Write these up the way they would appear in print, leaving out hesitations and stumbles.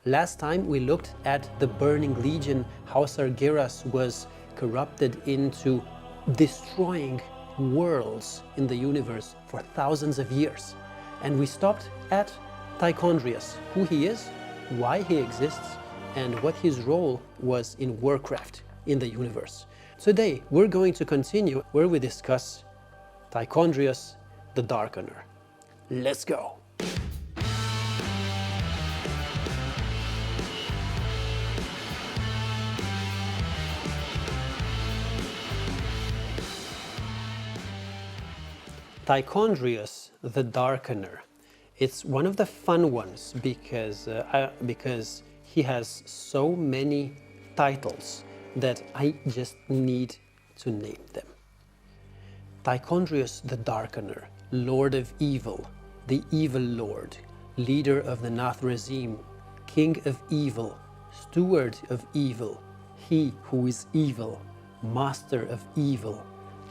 Last time we looked at the Burning Legion, how Sargeras was corrupted into destroying worlds in the universe for thousands of years. And we stopped at Tichondrius, who he is, why he exists, and what his role was in Warcraft in the universe. Today we're going to continue where we discuss Tichondrius the Darkener. Let's go! Tichondrius the Darkener. It's one of the fun ones because he has so many titles that I just need to name them. Tichondrius the Darkener, Lord of Evil, the Evil Lord, Leader of the Nathrezim, King of Evil, Steward of Evil, He who is Evil, Master of Evil,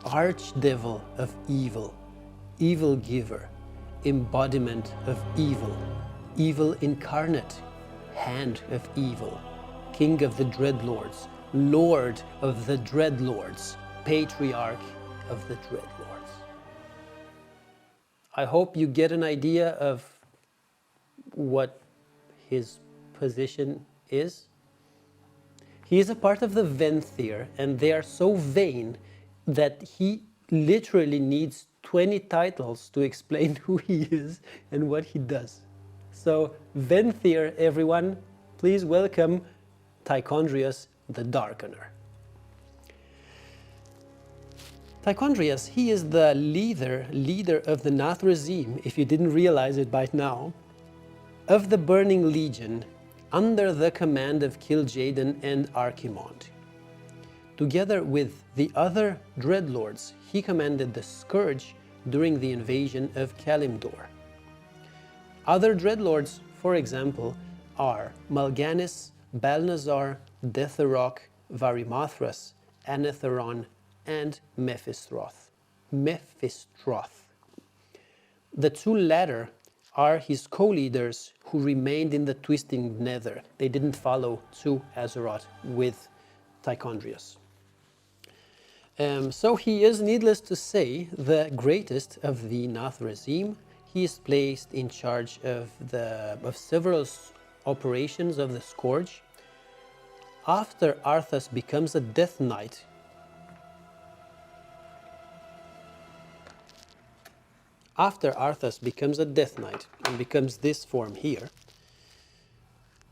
Archdevil of Evil, Evil Giver, Embodiment of Evil, Evil Incarnate, Hand of Evil, King of the Dreadlords, Lord of the Dreadlords, Patriarch of the Dreadlords. I hope you get an idea of what his position is. He is a part of the Venthyr, and they are so vain that he literally needs 20 titles to explain who he is and what he does. So, Venthyr, everyone, please welcome Tichondrius the Darkener. Tichondrius, he is the leader of the Nathrezim, if you didn't realize it by now, of the Burning Legion, under the command of Kil'jaeden and Archimonde. Together with the other Dreadlords, he commanded the Scourge during the invasion of Kalimdor. Other Dreadlords, for example, are Mal'Ganis, Balnazar, Deathrok, Varimathras, Anetheron, and Mephistroth. The two latter are his co-leaders who remained in the Twisting Nether. They didn't follow to Azeroth with Tichondrius. So he is, needless to say, the greatest of the Nathrezim. He is placed in charge of several operations of the Scourge. After Arthas becomes a Death Knight, and becomes this form here,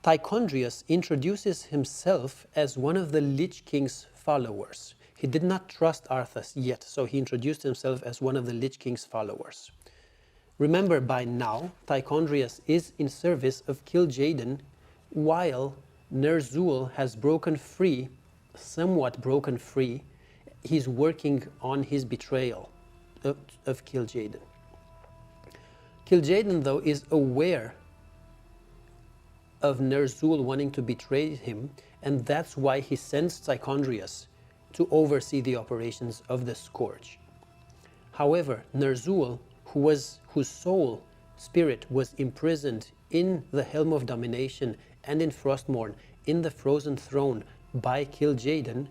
Tichondrius introduces himself as one of the Lich King's followers. He did not trust Arthas yet, so he introduced himself as one of the Lich King's followers. Remember, by now, Tichondrius is in service of Kil'jaeden, while Ner'zhul has broken free, somewhat broken free. He's working on his betrayal of Kil'jaeden. Kil'jaeden, though, is aware of Ner'zhul wanting to betray him, and that's why he sends Tichondrius to oversee the operations of the Scourge. However, Ner'zhul, whose soul spirit was imprisoned in the Helm of Domination and in Frostmourne, in the Frozen Throne by Kil'jaeden,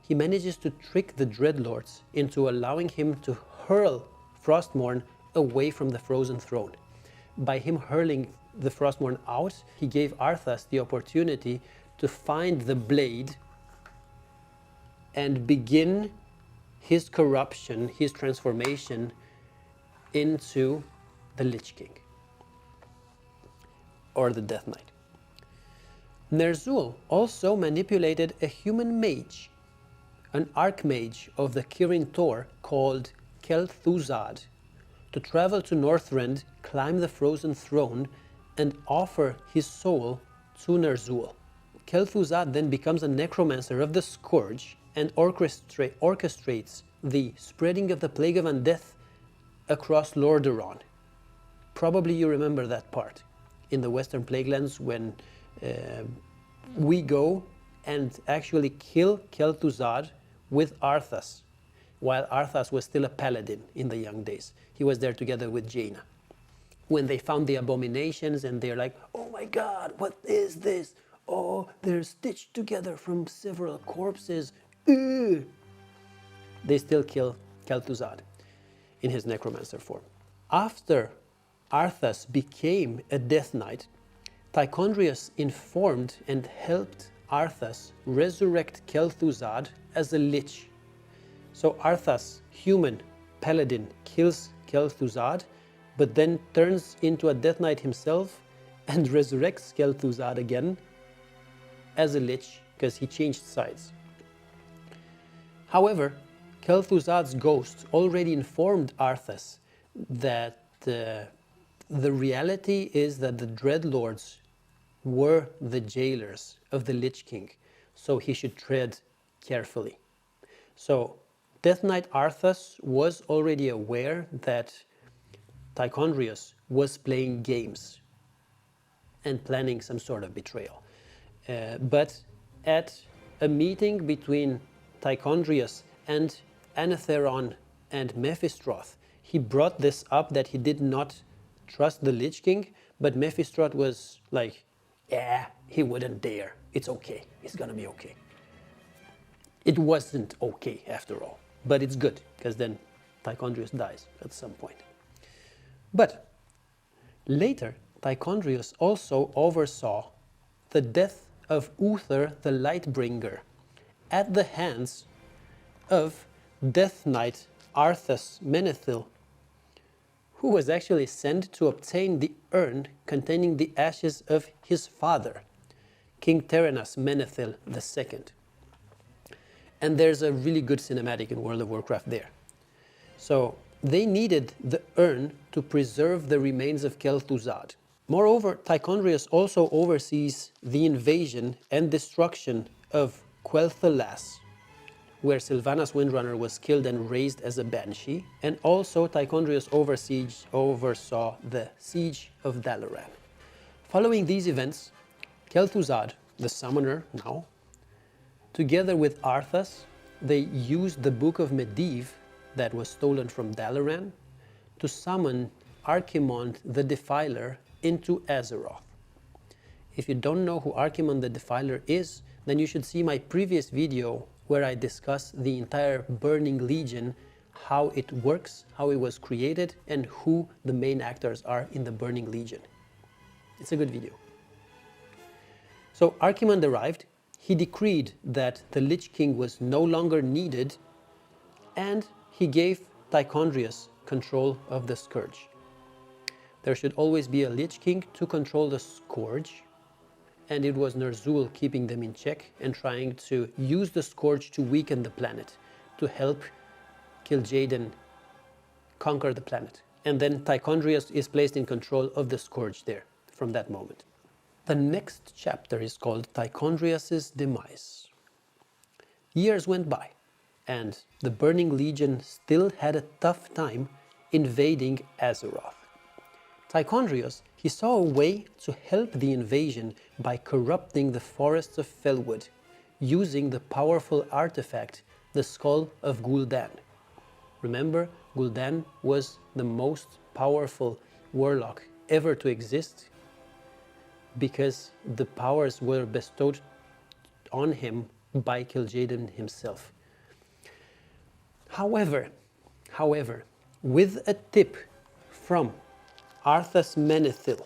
he manages to trick the Dreadlords into allowing him to hurl Frostmourne away from the Frozen Throne. By him hurling the Frostmourne out, he gave Arthas the opportunity to find the blade and begin his corruption, his transformation into the Lich King, or the Death Knight. Ner'zhul also manipulated a human mage, an archmage of the Kirin Tor called Kel'Thuzad, to travel to Northrend, climb the Frozen Throne, and offer his soul to Ner'zhul. Kel'Thuzad then becomes a necromancer of the Scourge and orchestrates the spreading of the Plague of Undeath across Lordaeron. Probably you remember that part in the Western Plaguelands when we go and actually kill Kel'Thuzad with Arthas, while Arthas was still a paladin in the young days. He was there together with Jaina. when they found the abominations and they're like, oh my god, what is this? Oh, they're stitched together from several corpses. Ugh. They still kill Kel'Thuzad in his necromancer form. After Arthas became a Death Knight, Tichondrius informed and helped Arthas resurrect Kel'Thuzad as a lich. So Arthas, human paladin, kills Kel'Thuzad, but then turns into a Death Knight himself and resurrects Kel'Thuzad again as a lich because he changed sides. However, Kel'Thuzad's ghost already informed Arthas that the reality is that the Dreadlords were the jailers of the Lich King, so he should tread carefully. So Death Knight Arthas was already aware that Tichondrius was playing games and planning some sort of betrayal. But at a meeting between Tichondrius and Nathrezim and Mephistroth, he brought this up that he did not trust the Lich King, but Mephistroth was like, yeah, he wouldn't dare. It's okay. It's gonna be okay. It wasn't okay after all, but it's good because then Tichondrius dies at some point. But later, Tichondrius also oversaw the death of Uther the Lightbringer at the hands of Death Knight Arthas Menethil, who was actually sent to obtain the urn containing the ashes of his father, King Terenas Menethil II. And there's a really good cinematic in World of Warcraft there. So they needed the urn to preserve the remains of Kel'Thuzad. Moreover, Tichondrius also oversees the invasion and destruction of Quel'Thalas, where Sylvanas Windrunner was killed and raised as a banshee, and also Tichondrius oversaw the siege of Dalaran. Following these events, Kel'Thuzad, the summoner now, together with Arthas, they used the Book of Medivh that was stolen from Dalaran to summon Archimonde the Defiler into Azeroth. If you don't know who Archimonde the Defiler is, then you should see my previous video where I discuss the entire Burning Legion, how it works, how it was created, and who the main actors are in the Burning Legion. It's a good video. So Archimonde arrived, he decreed that the Lich King was no longer needed, and he gave Tichondrius control of the Scourge. There should always be a Lich King to control the Scourge, and it was Ner'zhul keeping them in check and trying to use the Scourge to weaken the planet, to help Kil'jaeden conquer the planet. And then Tichondrius is placed in control of the Scourge there from that moment. The next chapter is called Tichondrius' Demise. Years went by, and the Burning Legion still had a tough time invading Azeroth. Tichondrius, he saw a way to help the invasion by corrupting the forests of Felwood, using the powerful artifact, the Skull of Gul'dan. Remember, Gul'dan was the most powerful warlock ever to exist because the powers were bestowed on him by Kil'jaeden himself. However, with a tip from Arthas Menethil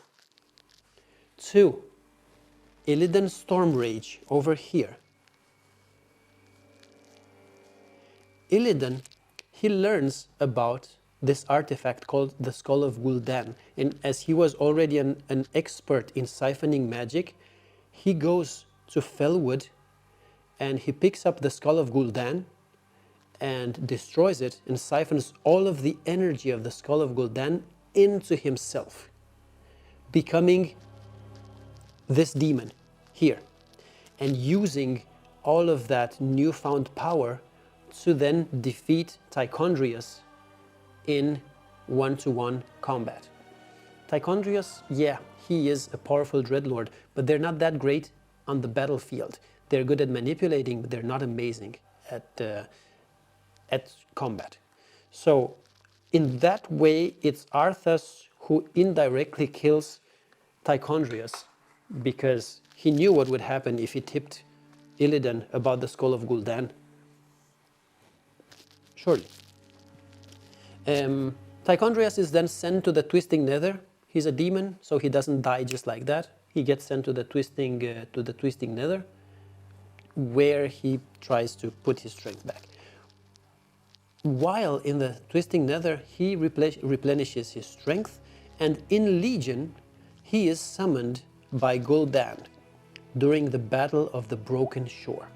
to Illidan Stormrage over here, Illidan, he learns about this artifact called the Skull of Gul'dan, and as he was already an expert in siphoning magic, he goes to Felwood and he picks up the Skull of Gul'dan and destroys it and siphons all of the energy of the Skull of Gul'dan into himself, becoming this demon here, and using all of that newfound power to then defeat Tichondrius in one-to-one combat. Tichondrius, yeah, he is a powerful Dreadlord, but they're not that great on the battlefield. They're good at manipulating, but they're not amazing at combat. So in that way, it's Arthas who indirectly kills Tichondrius because he knew what would happen if he tipped Illidan about the skull of Gul'dan. Surely. Tichondrius is then sent to the Twisting Nether. He's a demon, so he doesn't die just like that. He gets sent to the Twisting Nether, where he tries to put his strength back. While in the Twisting Nether, he replenishes his strength, and in Legion, he is summoned by Gul'dan during the Battle of the Broken Shore.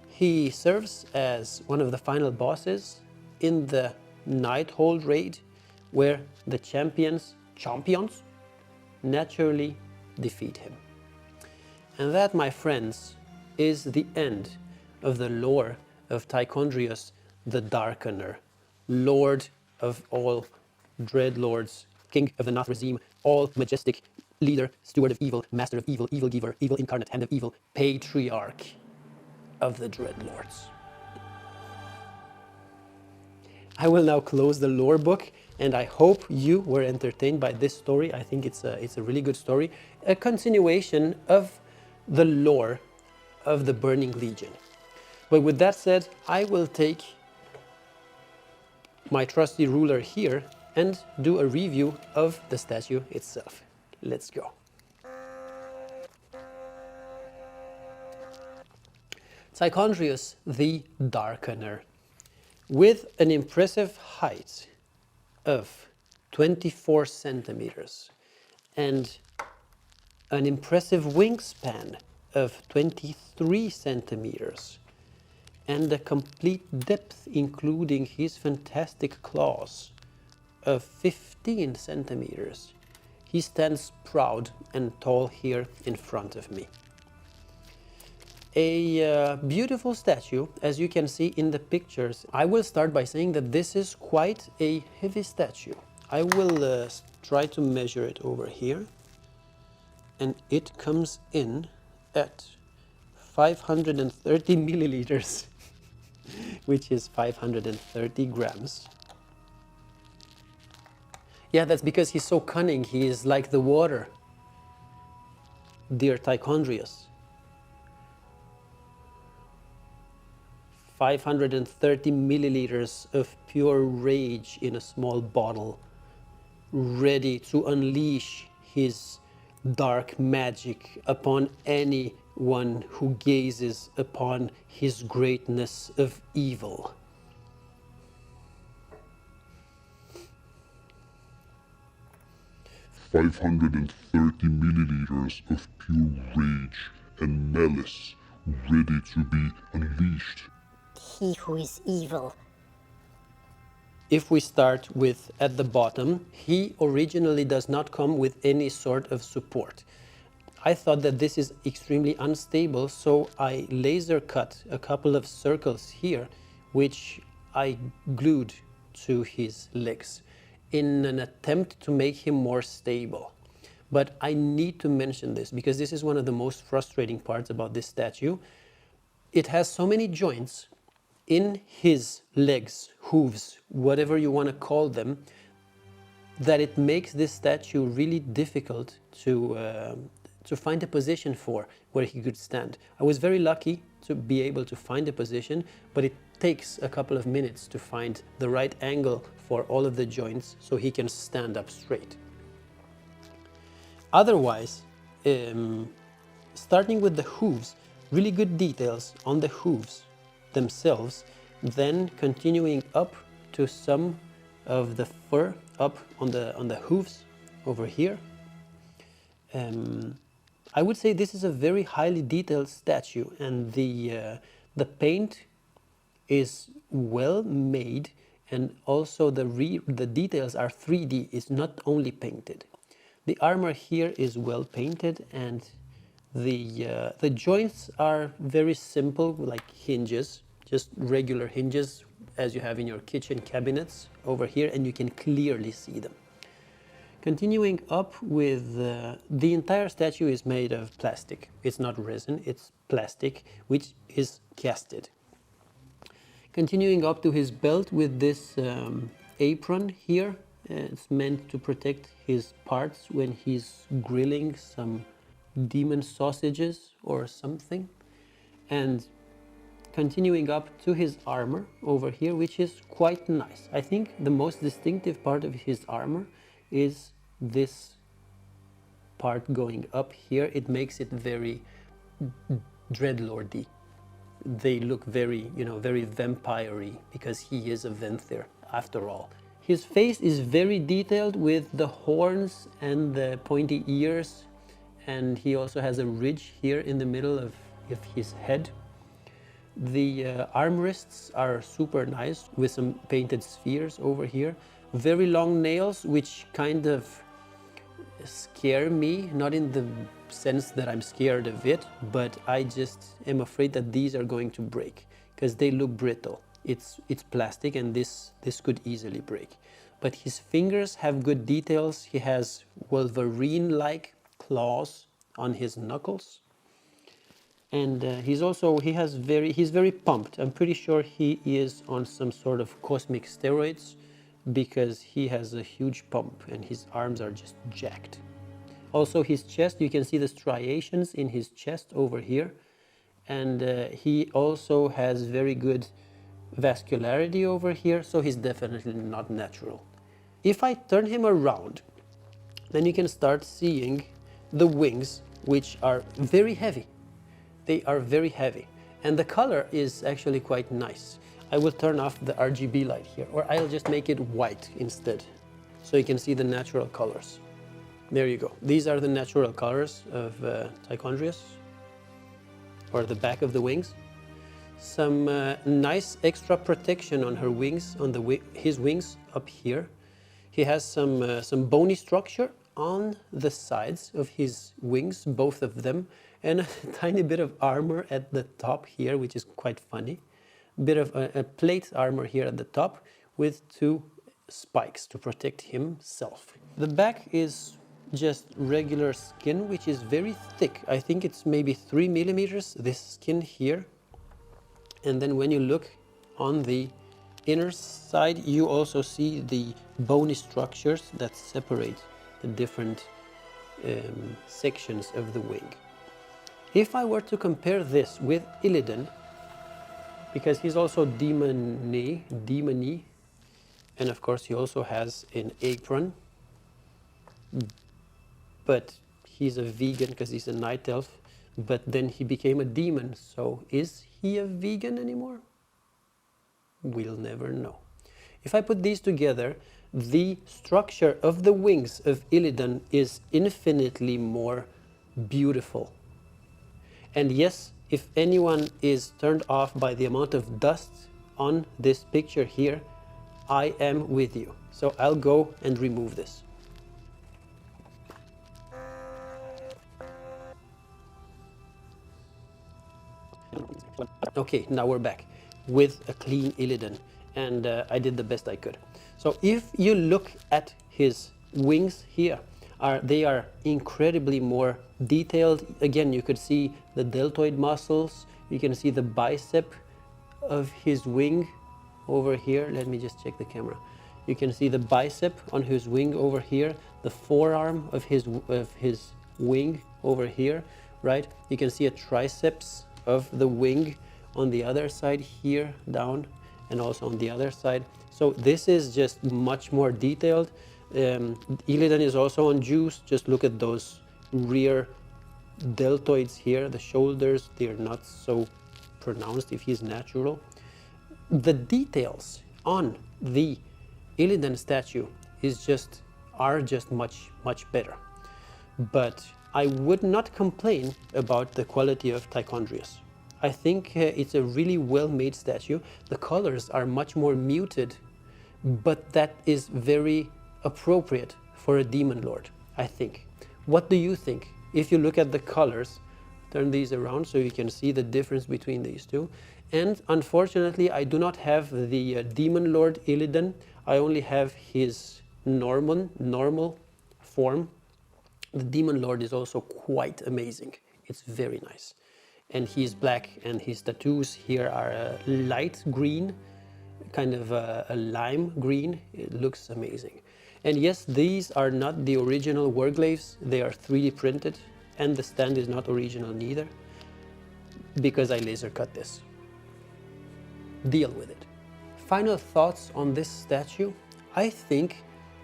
He serves as one of the final bosses in the Nighthold raid, where the champions naturally defeat him. And that, my friends, is the end of the lore of Tichondrius the Darkener, Lord of all Dreadlords, King of the Nathrezim, all majestic, leader, steward of evil, master of evil, evil giver, evil incarnate, hand of evil, patriarch of the Dreadlords. I will now close the lore book, and I hope you were entertained by this story. I think it's a really good story, a continuation of the lore of the Burning Legion. But with that said, I will take my trusty ruler here and do a review of the statue itself. Let's go. Tichondrius the Darkener, with an impressive height of 24 centimeters and an impressive wingspan of 23 centimeters and a complete depth, including his fantastic claws, of 15 centimeters. He stands proud and tall here in front of me. A beautiful statue, as you can see in the pictures. I will start by saying that this is quite a heavy statue. I will try to measure it over here, and it comes in at 530 milliliters, which is 530 grams. Yeah, that's because he's so cunning. He is like the water, dear Tichondrius. 530 milliliters of pure rage in a small bottle, ready to unleash his dark magic upon anyone who gazes upon his greatness of evil. "530 milliliters of pure rage and malice, ready to be unleashed." He who is evil. If we start with at the bottom, he originally does not come with any sort of support. I thought that this is extremely unstable, so I laser cut a couple of circles here, which I glued to his legs in an attempt to make him more stable. But I need to mention this because this is one of the most frustrating parts about this statue. It has so many joints in his legs, hooves, whatever you want to call them, that it makes this statue really difficult to find a position for where he could stand. I was very lucky to be able to find a position, but it takes a couple of minutes to find the right angle for all of the joints so he can stand up straight. Otherwise, starting with the hooves, really good details on the hooves themselves, then continuing up to some of the fur up on the hooves over here. I would say this is a very highly detailed statue, and the paint is well made, and also the details are 3D. It's not only painted. The armor here is well painted, and the joints are very simple, like hinges, just regular hinges as you have in your kitchen cabinets over here, and you can clearly see them. Continuing up with the entire statue is made of plastic. It's not resin, it's plastic, which is casted. Continuing up to his belt with this apron here, It's meant to protect his parts when he's grilling some demon sausages or something. And continuing up to his armor over here, which is quite nice. I think the most distinctive part of his armor is this part going up here. It makes it very Dreadlordy. They look very, very vampire-y because he is a Venthyr after all. His face is very detailed with the horns and the pointy ears, and he also has a ridge here in the middle of his head. The armrests are super nice with some painted spheres over here. Very long nails, which kind of scare me, not in the sense that I'm scared of it, but I just am afraid that these are going to break because they look brittle. It's plastic, and this could easily break. But his fingers have good details. He has Wolverine-like claws on his knuckles. And he's very pumped. I'm pretty sure he is on some sort of cosmic steroids because he has a huge pump and his arms are just jacked. Also his chest, you can see the striations in his chest over here. And he also has very good vascularity over here, so he's definitely not natural. If I turn him around, then you can start seeing the wings, which are very heavy. They are very heavy, and the color is actually quite nice. I will turn off the RGB light here, or I'll just make it white instead, so you can see the natural colors. There you go. These are the natural colors of Tichondrius, or the back of the wings. Some nice extra protection on her wings, on his wings up here. He has some bony structure on the sides of his wings, both of them, and a tiny bit of armor at the top here, which is quite funny. A bit of a plate armor here at the top with two spikes to protect himself. The back is just regular skin, which is very thick. I think it's maybe 3 millimeters, this skin here. And then when you look on the inner side, you also see the bony structures that separate the different sections of the wing. If I were to compare this with Illidan, because he's also demon-y, and of course he also has an apron, but he's a vegan because he's a night elf, but then he became a demon, so is he a vegan anymore? We'll never know. If I put these together, the structure of the wings of Illidan is infinitely more beautiful. And yes, if anyone is turned off by the amount of dust on this picture here, I am with you. So I'll go and remove this. Okay, now we're back with a clean Illidan, and I did the best I could. So if you look at his wings here, they are incredibly more detailed. Again, you could see the deltoid muscles, you can see the bicep of his wing over here. Let me just check the camera. You can see the bicep on his wing over here, the forearm of his wing over here, right? You can see a triceps of the wing on the other side here, down, and also on the other side. So this is just much more detailed. Illidan is also on juice. Just look at those rear deltoids here, the shoulders, they're not so pronounced if he's natural. The details on the Illidan statue are just much better. But I would not complain about the quality of Tichondrius. I think it's a really well-made statue. The colors are much more muted, but that is very appropriate for a demon lord, I think. What do you think? If you look at the colors, turn these around so you can see the difference between these two. And unfortunately, I do not have the demon lord Illidan. I only have his normal form. The demon lord is also quite amazing. It's very nice. And he's black, and his tattoos here are a light green, kind of a lime green. It looks amazing. And yes, these are not the original Warglaves, they are 3D printed, and the stand is not original neither, because I laser cut this. Deal with it. Final thoughts on this statue. I think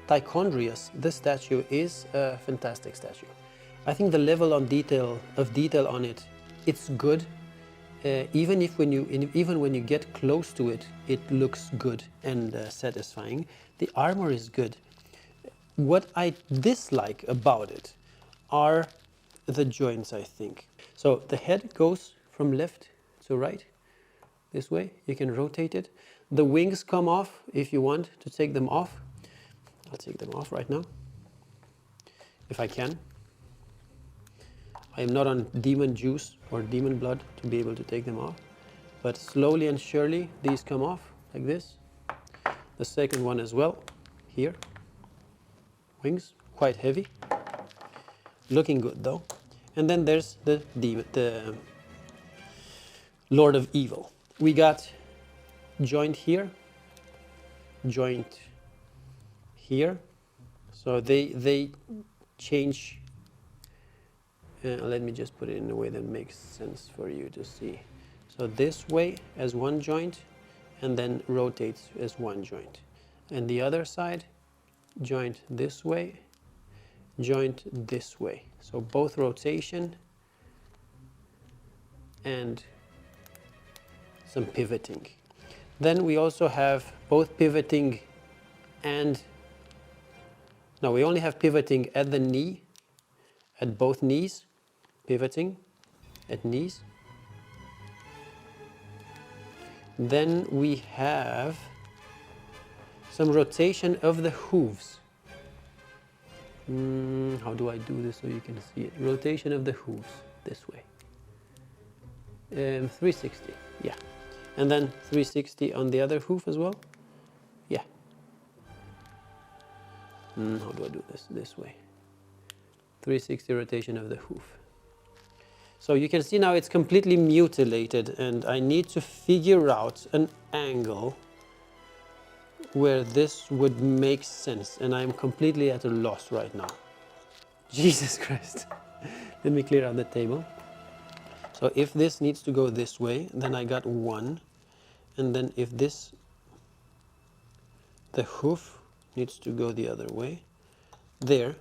Tichondrius, this statue, is a fantastic statue. I think the level of detail on it, it's good. Even when you get close to it, it looks good and satisfying. The armor is good. What I dislike about it are the joints, I think. So the head goes from left to right, this way. You can rotate it. The wings come off if you want to take them off. I'll take them off right now, if I can. I am not on demon juice or demon blood to be able to take them off, but slowly and surely these come off like this. The second one as well, here. Wings, quite heavy. Looking good though. And then there's the Lord of Evil. We got joint here, joint here. So they change. Let me just put it in a way that makes sense for you to see. So this way as one joint, and then rotates as one joint. And the other side, joint this way, joint this way. So both rotation and some pivoting. Then we also have both pivoting and, no, we only have pivoting at the knee, at both knees, pivoting at knees. Then we have some rotation of the hooves. How do I do this so you can see it? Rotation of the hooves, this way. 360, yeah. And then 360 on the other hoof as well. Yeah. How do I do this? This way. 360 rotation of the hoof. So you can see now it's completely mutilated, and I need to figure out an angle where this would make sense, and I'm completely at a loss right now. Jesus Christ. Let me clear out the table. So if this needs to go this way, then I got one. And then if this, the hoof needs to go the other way, there,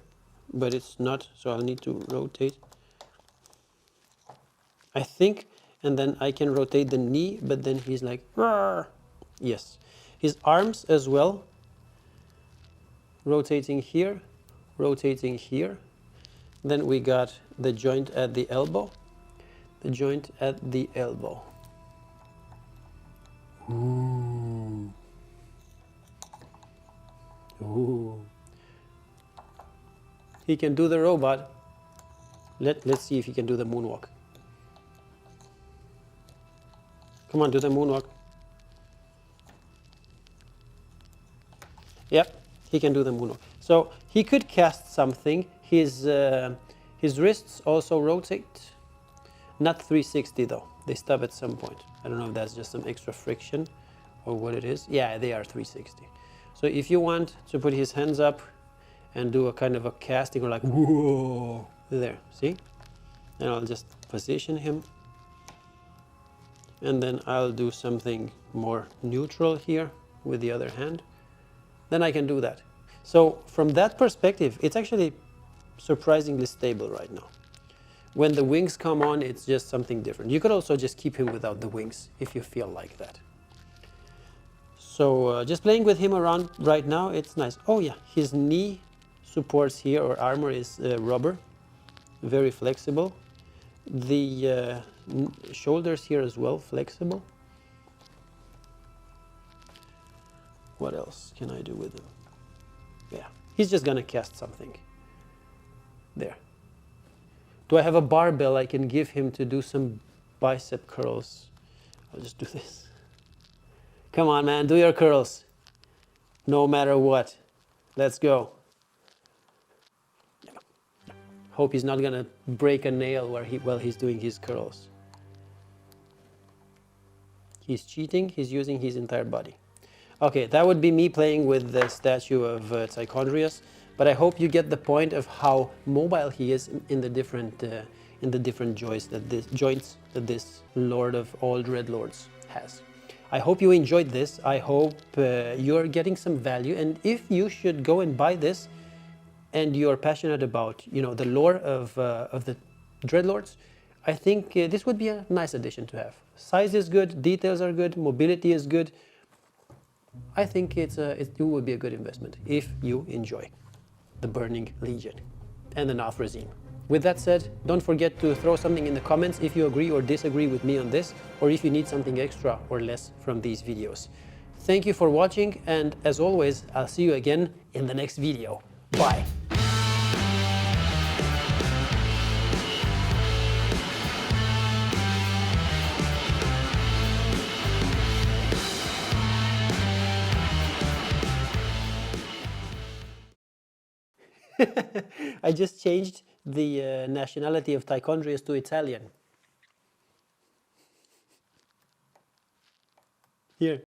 but it's not, so I'll need to rotate, I think, and then I can rotate the knee, but then he's like, "Rawr." Yes. His arms as well, rotating here, rotating here. Then we got the joint at the elbow, the joint at the elbow. Ooh. Ooh. He can do the robot. Let's see if he can do the moonwalk. Come on, do the moonwalk. Yep, he can do the moonwalk. So he could cast something. His wrists also rotate. Not 360 though. They stop at some point. I don't know if that's just some extra friction or what it is. Yeah, they are 360. So if you want to put his hands up and do a kind of a casting or like, whoa, there, see? And I'll just position him. And then I'll do something more neutral here with the other hand. Then I can do that. So from that perspective, it's actually surprisingly stable right now. When the wings come on, it's just something different. You could also just keep him without the wings if you feel like that. So just playing with him around right now, it's nice. Oh yeah, his knee supports here or armor is rubber, very flexible. The shoulders here as well, flexible. What else can I do with him? Yeah, he's just gonna cast something. There. Do I have a barbell I can give him to do some bicep curls? I'll just do this. Come on, man, do your curls. No matter what. Let's go. Hope he's not gonna break a nail while he's doing his curls. He's cheating, he's using his entire body. Okay, that would be me playing with the statue of Tichondrius, but I hope you get the point of how mobile he is in the different joints that this Lord of all Dreadlords has. I hope you enjoyed this. I hope you're getting some value, and if you should go and buy this, and you're passionate about the lore of the Dreadlords, I think this would be a nice addition to have. Size is good, details are good, mobility is good. I think it would be a good investment if you enjoy the Burning Legion and the Nathrezim. With that said, don't forget to throw something in the comments if you agree or disagree with me on this, or if you need something extra or less from these videos. Thank you for watching, and as always, I'll see you again in the next video. Bye! I just changed the nationality of Tichondrius to Italian. Here.